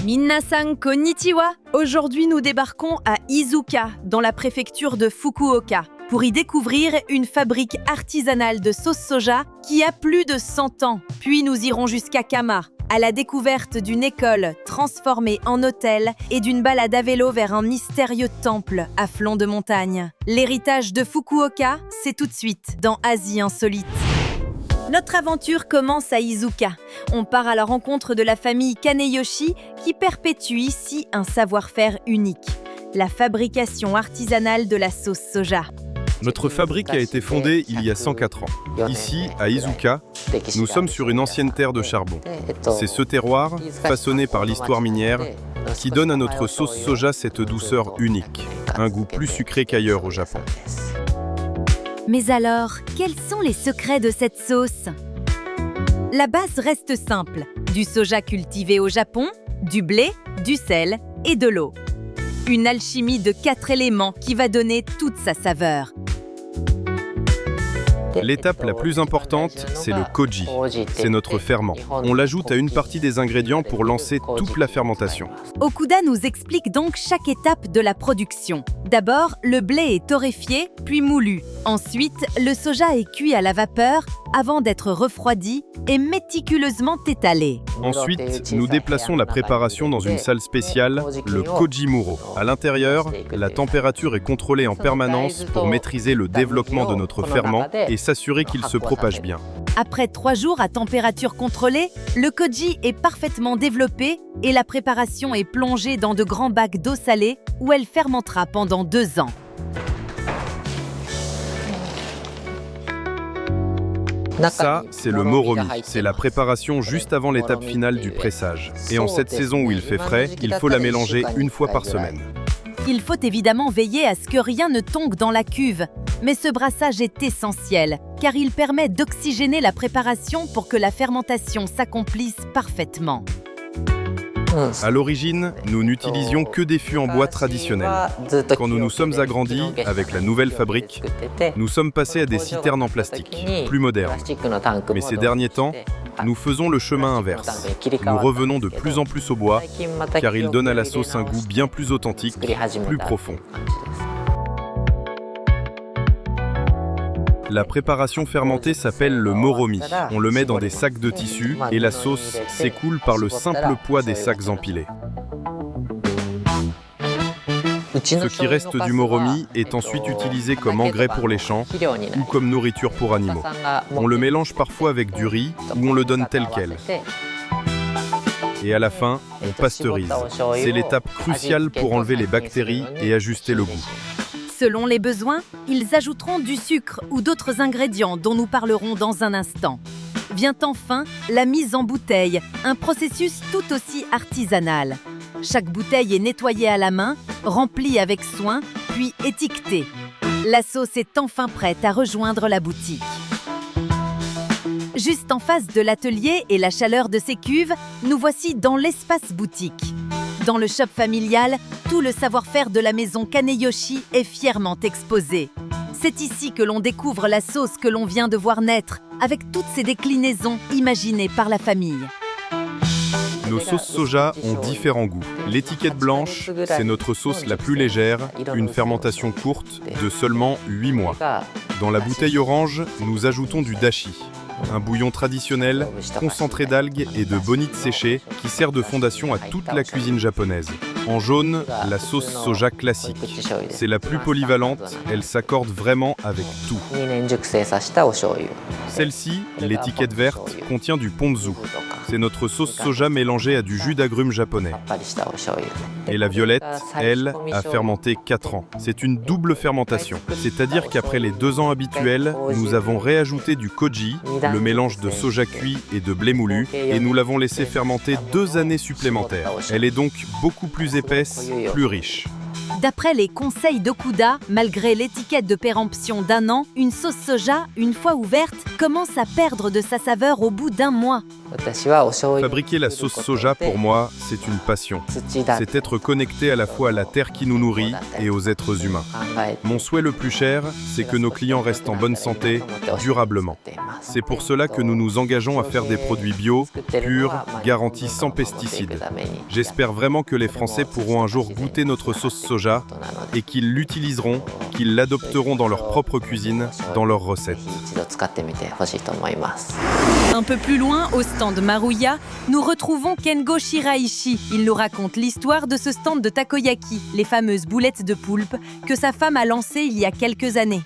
Minasan konnichiwa. Aujourd'hui, nous débarquons à Izuka, dans la préfecture de Fukuoka, pour y découvrir une fabrique artisanale de sauce soja qui a plus de 100 ans. Puis nous irons jusqu'à Kama, à la découverte d'une école transformée en hôtel et d'une balade à vélo vers un mystérieux temple à flanc de montagne. L'héritage de Fukuoka, c'est tout de suite dans Asie Insolite. Notre aventure commence à Izuka. On part à la rencontre de la famille Kaneyoshi qui perpétue ici un savoir-faire unique, la fabrication artisanale de la sauce soja. Notre fabrique a été fondée il y a 104 ans. Ici, à Izuka, nous sommes sur une ancienne terre de charbon. C'est ce terroir, façonné par l'histoire minière, qui donne à notre sauce soja cette douceur unique, un goût plus sucré qu'ailleurs au Japon. Mais alors, quels sont les secrets de cette sauce? La base reste simple, du soja cultivé au Japon, du blé, du sel et de l'eau. Une alchimie de 4 éléments qui va donner toute sa saveur. L'étape la plus importante, c'est le koji. C'est notre ferment. On l'ajoute à une partie des ingrédients pour lancer toute la fermentation. Okuda nous explique donc chaque étape de la production. D'abord, le blé est torréfié, puis moulu. Ensuite, le soja est cuit à la vapeur avant d'être refroidi et méticuleusement étalé. Ensuite, nous déplaçons la préparation dans une salle spéciale, le Kojimuro. À l'intérieur, la température est contrôlée en permanence pour maîtriser le développement de notre ferment et s'assurer qu'il se propage bien. Après 3 jours à température contrôlée, le koji est parfaitement développé et la préparation est plongée dans de grands bacs d'eau salée où elle fermentera pendant 2 ans. Ça, c'est le moromi. C'est la préparation juste avant l'étape finale du pressage. Et en cette saison où il fait frais, il faut la mélanger une fois par semaine. Il faut évidemment veiller à ce que rien ne tombe dans la cuve. Mais ce brassage est essentiel, car il permet d'oxygéner la préparation pour que la fermentation s'accomplisse parfaitement. À l'origine, nous n'utilisions que des fûts en bois traditionnels. Quand nous nous sommes agrandis avec la nouvelle fabrique, nous sommes passés à des citernes en plastique, plus modernes. Mais ces derniers temps, nous faisons le chemin inverse. Nous revenons de plus en plus au bois, car il donne à la sauce un goût bien plus authentique, plus profond. La préparation fermentée s'appelle le moromi. On le met dans des sacs de tissu et la sauce s'écoule par le simple poids des sacs empilés. Ce qui reste du moromi est ensuite utilisé comme engrais pour les champs ou comme nourriture pour animaux. On le mélange parfois avec du riz ou on le donne tel quel. Et à la fin, on pasteurise. C'est l'étape cruciale pour enlever les bactéries et ajuster le goût. Selon les besoins, ils ajouteront du sucre ou d'autres ingrédients dont nous parlerons dans un instant. Vient enfin la mise en bouteille, un processus tout aussi artisanal. Chaque bouteille est nettoyée à la main, remplie avec soin, puis étiquetée. La sauce est enfin prête à rejoindre la boutique. Juste en face de l'atelier et la chaleur de ses cuves, nous voici dans l'espace boutique. Dans le shop familial, tout le savoir-faire de la maison Kaneyoshi est fièrement exposé. C'est ici que l'on découvre la sauce que l'on vient de voir naître, avec toutes ses déclinaisons imaginées par la famille. Nos sauces soja ont différents goûts. L'étiquette blanche, c'est notre sauce la plus légère, une fermentation courte de seulement 8 mois. Dans la bouteille orange, nous ajoutons du dashi, un bouillon traditionnel concentré d'algues et de bonites séchées qui sert de fondation à toute la cuisine japonaise. En jaune, la sauce soja classique. C'est la plus polyvalente, elle s'accorde vraiment avec tout. Celle-ci, l'étiquette verte, contient du ponzu. C'est notre sauce soja mélangée à du jus d'agrumes japonais. Et la violette, elle, a fermenté 4 ans. C'est une double fermentation. C'est-à-dire qu'après les 2 ans habituels, nous avons réajouté du koji, le mélange de soja cuit et de blé moulu, et nous l'avons laissé fermenter 2 années supplémentaires. Elle est donc beaucoup plus épaisse, plus riche. D'après les conseils d'Okuda, malgré l'étiquette de péremption d'1 an, une sauce soja, une fois ouverte, commence à perdre de sa saveur au bout d'1 mois. Fabriquer la sauce soja, pour moi, c'est une passion. C'est être connecté à la fois à la terre qui nous nourrit et aux êtres humains. Mon souhait le plus cher, c'est que nos clients restent en bonne santé, durablement. C'est pour cela que nous nous engageons à faire des produits bio, purs, garantis sans pesticides. J'espère vraiment que les Français pourront un jour goûter notre sauce soja et qu'ils l'utiliseront, qu'ils l'adopteront dans leur propre cuisine, dans leurs recettes. Un peu plus loin, au stand Maruya, nous retrouvons Kengo Shiraishi. Il nous raconte l'histoire de ce stand de takoyaki, les fameuses boulettes de poulpe que sa femme a lancées il y a quelques années.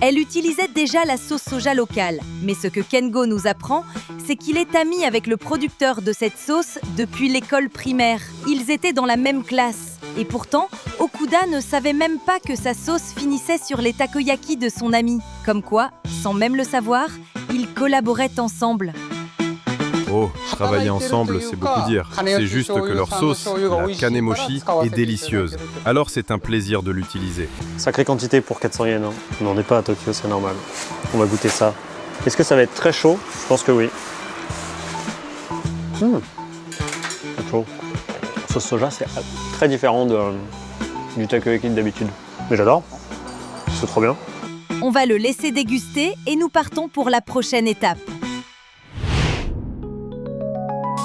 Elle utilisait déjà la sauce soja locale, mais ce que Kengo nous apprend, c'est qu'il est ami avec le producteur de cette sauce depuis l'école primaire. Ils étaient dans la même classe. Et pourtant, Okuda ne savait même pas que sa sauce finissait sur les takoyaki de son ami. Comme quoi, sans même le savoir, ils collaboraient ensemble. Oh, travailler ensemble, c'est beaucoup dire. C'est juste que leur sauce, la kanemochi, est délicieuse. Alors c'est un plaisir de l'utiliser. Sacrée quantité pour 400 yens. On n'en est pas à Tokyo, c'est normal. On va goûter ça. Est-ce que ça va être très chaud? Je pense que oui. C'est chaud. Sauce soja, c'est très différent du takoyaki d'habitude. Mais j'adore. C'est trop bien. On va le laisser déguster et nous partons pour la prochaine étape.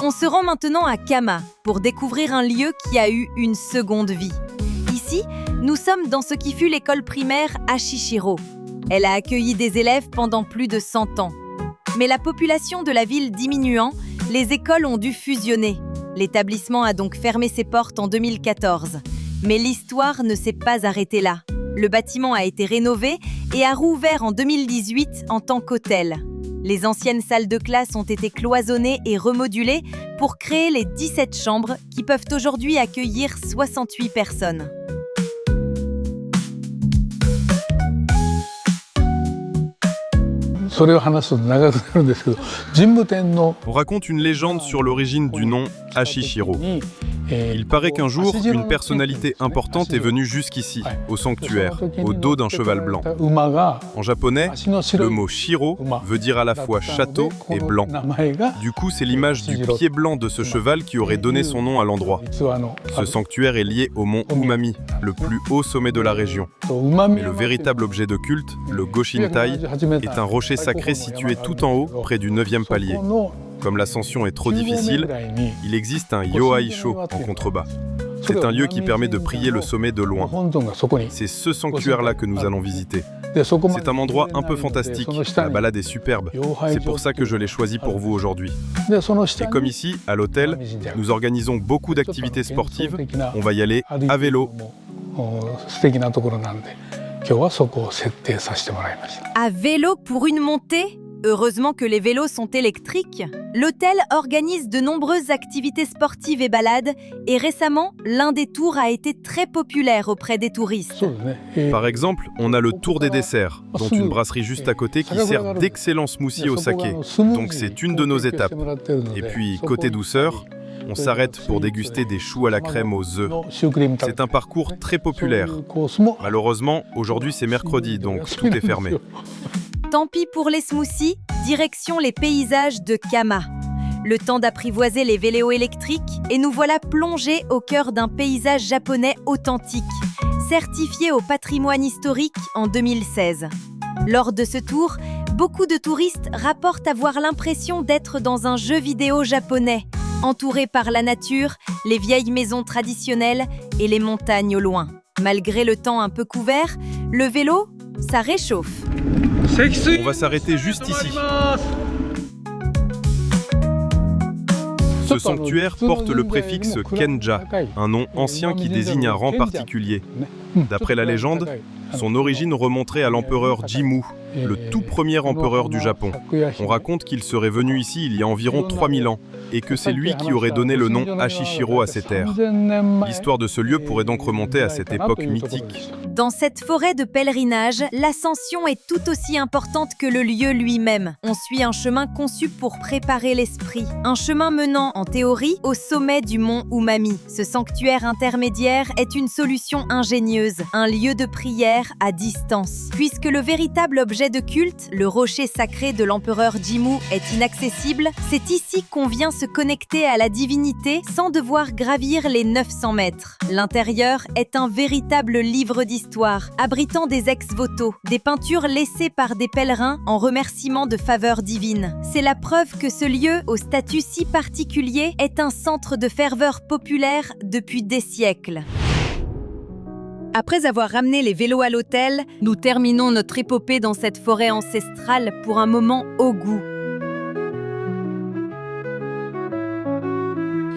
On se rend maintenant à Kama pour découvrir un lieu qui a eu une seconde vie. Ici, nous sommes dans ce qui fut l'école primaire Ashishiro. Elle a accueilli des élèves pendant plus de 100 ans. Mais la population de la ville diminuant, les écoles ont dû fusionner. L'établissement a donc fermé ses portes en 2014. Mais l'histoire ne s'est pas arrêtée là. Le bâtiment a été rénové et a rouvert en 2018 en tant qu'hôtel. Les anciennes salles de classe ont été cloisonnées et remodulées pour créer les 17 chambres qui peuvent aujourd'hui accueillir 68 personnes. On raconte une légende sur l'origine du nom Ashishiro. Il paraît qu'un jour, une personnalité importante est venue jusqu'ici, au sanctuaire, au dos d'un cheval blanc. En japonais, le mot Shiro veut dire à la fois château et blanc. Du coup, c'est l'image du pied blanc de ce cheval qui aurait donné son nom à l'endroit. Ce sanctuaire est lié au mont Umami, le plus haut sommet de la région. Mais le véritable objet de culte, le Goshintai, est un rocher sacré situé tout en haut, près du 9e palier. Comme l'ascension est trop difficile, il existe un Yohaisho en contrebas. C'est un lieu qui permet de prier le sommet de loin. C'est ce sanctuaire-là que nous allons visiter. C'est un endroit un peu fantastique, la balade est superbe. C'est pour ça que je l'ai choisi pour vous aujourd'hui. Et comme ici, à l'hôtel, nous organisons beaucoup d'activités sportives. On va y aller à vélo. À vélo pour une montée ? Heureusement que les vélos sont électriques. L'hôtel organise de nombreuses activités sportives et balades et récemment, l'un des tours a été très populaire auprès des touristes. Par exemple, on a le tour des desserts, dont une brasserie juste à côté qui sert d'excellents smoothies au saké. Donc c'est une de nos étapes. Et puis, côté douceur, on s'arrête pour déguster des choux à la crème aux œufs. C'est un parcours très populaire. Malheureusement, aujourd'hui c'est mercredi, donc tout est fermé. Tant pis pour les smoothies, direction les paysages de Kama. Le temps d'apprivoiser les vélos électriques et nous voilà plongés au cœur d'un paysage japonais authentique, certifié au patrimoine historique en 2016. Lors de ce tour, beaucoup de touristes rapportent avoir l'impression d'être dans un jeu vidéo japonais, entouré par la nature, les vieilles maisons traditionnelles et les montagnes au loin. Malgré le temps un peu couvert, le vélo, ça réchauffe. On va s'arrêter juste ici. Ce sanctuaire porte le préfixe Kenja, un nom ancien qui désigne un rang particulier. D'après la légende, son origine remonterait à l'empereur Jimmu, le tout premier empereur du Japon. On raconte qu'il serait venu ici il y a environ 3000 ans et que c'est lui qui aurait donné le nom Ashishiro à ces terres. L'histoire de ce lieu pourrait donc remonter à cette époque mythique. Dans cette forêt de pèlerinage, l'ascension est tout aussi importante que le lieu lui-même. On suit un chemin conçu pour préparer l'esprit. Un chemin menant, en théorie, au sommet du mont Umami. Ce sanctuaire intermédiaire est une solution ingénieuse, un lieu de prière à distance. Puisque le véritable objet objet de culte, le rocher sacré de l'empereur Jimmu est inaccessible, c'est ici qu'on vient se connecter à la divinité sans devoir gravir les 900 mètres. L'intérieur est un véritable livre d'histoire, abritant des ex-voto, des peintures laissées par des pèlerins en remerciement de faveurs divines. C'est la preuve que ce lieu, au statut si particulier, est un centre de ferveur populaire depuis des siècles. Après avoir ramené les vélos à l'hôtel, nous terminons notre épopée dans cette forêt ancestrale pour un moment ogu.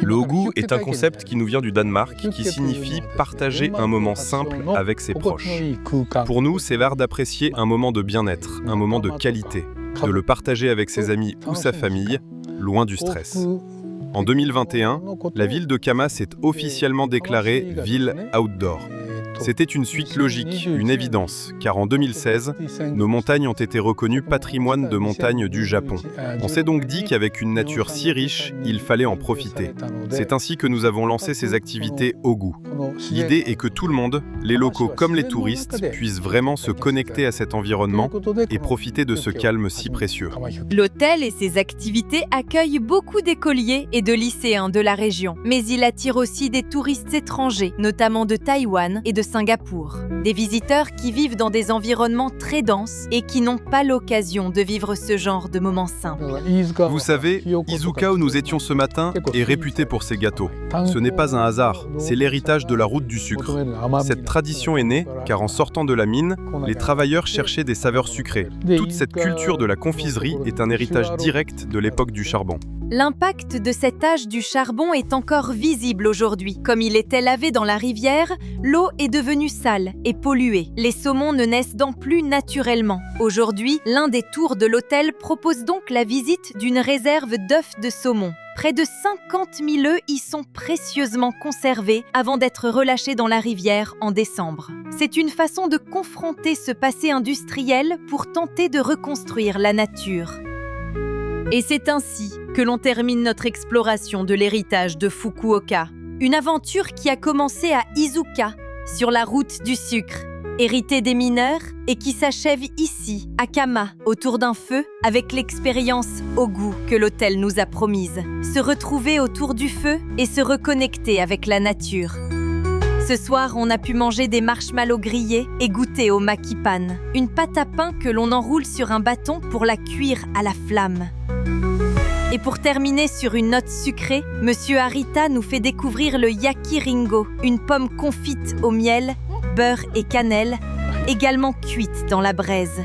Le ogu est un concept qui nous vient du Danemark, qui signifie partager un moment simple avec ses proches. Pour nous, c'est l'art d'apprécier un moment de bien-être, un moment de qualité, de le partager avec ses amis ou sa famille, loin du stress. En 2021, la ville de Kama s'est officiellement déclarée ville outdoor. C'était une suite logique, une évidence, car en 2016, nos montagnes ont été reconnues patrimoine de montagne du Japon. On s'est donc dit qu'avec une nature si riche, il fallait en profiter. C'est ainsi que nous avons lancé ces activités ogu. L'idée est que tout le monde, les locaux comme les touristes, puissent vraiment se connecter à cet environnement et profiter de ce calme si précieux. L'hôtel et ses activités accueillent beaucoup d'écoliers et de lycéens de la région, mais il attire aussi des touristes étrangers, notamment de Taïwan et de Singapour. Des visiteurs qui vivent dans des environnements très denses et qui n'ont pas l'occasion de vivre ce genre de moments simples. Vous savez, Izuka où nous étions ce matin est réputé pour ses gâteaux. Ce n'est pas un hasard, c'est l'héritage de la route du sucre. Cette tradition est née car en sortant de la mine, les travailleurs cherchaient des saveurs sucrées. Toute cette culture de la confiserie est un héritage direct de l'époque du charbon. L'impact de cet âge du charbon est encore visible aujourd'hui. Comme il était lavé dans la rivière, l'eau est devenue sale et polluée. Les saumons ne naissent donc plus naturellement. Aujourd'hui, l'un des tours de l'hôtel propose donc la visite d'une réserve d'œufs de saumon. Près de 50 000 œufs y sont précieusement conservés avant d'être relâchés dans la rivière en décembre. C'est une façon de confronter ce passé industriel pour tenter de reconstruire la nature. Et c'est ainsi que l'on termine notre exploration de l'héritage de Fukuoka. Une aventure qui a commencé à Izuka, sur la route du sucre, héritée des mineurs et qui s'achève ici, à Kama, autour d'un feu, avec l'expérience ogu que l'hôtel nous a promise. Se retrouver autour du feu et se reconnecter avec la nature. Ce soir, on a pu manger des marshmallows grillés et goûter au makipan, une pâte à pain que l'on enroule sur un bâton pour la cuire à la flamme. Et pour terminer sur une note sucrée, Monsieur Arita nous fait découvrir le yakiringo, une pomme confite au miel, beurre et cannelle, également cuite dans la braise.